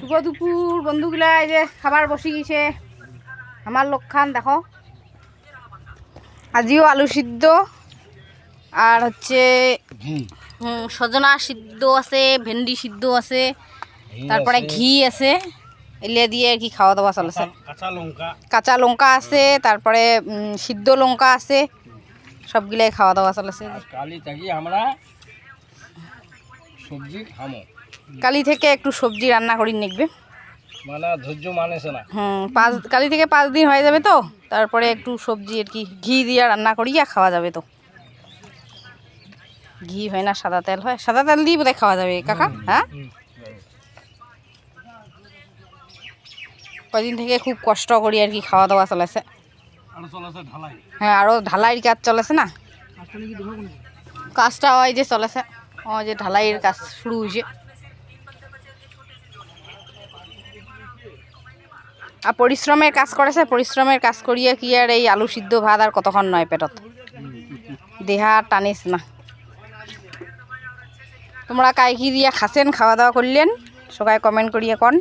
শুভ দুপুর বন্ধুগুলা, এই যে খাবার বসে গেছে আমার লোকখান দেখো। আজিও আলু সিদ্ধ আর হচ্ছে সজনা সিদ্ধ আছে, ভেন্ডি সিদ্ধ আছে, তারপরে ঘি আছে, এলে দিয়ে আর কি খাওয়া দাওয়া চলেছে। কাঁচা লঙ্কা আছে, তারপরে সিদ্ধ লঙ্কা আছে, সবগুলাই খাওয়া দাওয়া চলেছে। কালি থেকে একটু সবজি রান্না করি নিকবে, কালি থেকে 5 দিন হয়ে যাবে তো, তারপরে একটু সবজি আর কি ঘি দিয়ে রান্না করিয়া খাওয়া যাবে। তো ঘি হয় না, সাদা তেল হয়, সাদা তেল দিয়ে বোধহয় খাওয়া যাবে কাকা। হ্যাঁ, কদিন থেকে খুব কষ্ট করি আর কি খাওয়া দাওয়া চলেছে। হ্যাঁ, আরও ঢালাইয়ের কাজ চলেছে না, কাজটা ওই যে চলেছে, ওই যে ঢালাইয়ের কাজ শুরু হয়েছে। আর পরিশ্রমের কাজ করেছে, পরিশ্রমের কাজ করিয়া কি আর এই আলু সিদ্ধ ভাত আর কতক্ষণ নয় পেটত, দেহা টানিস না। তোমরা কাই কি দিয়া খাসেন, খাওয়া দাওয়া করলেন, সবাই কমেন্ট করিয়া কন।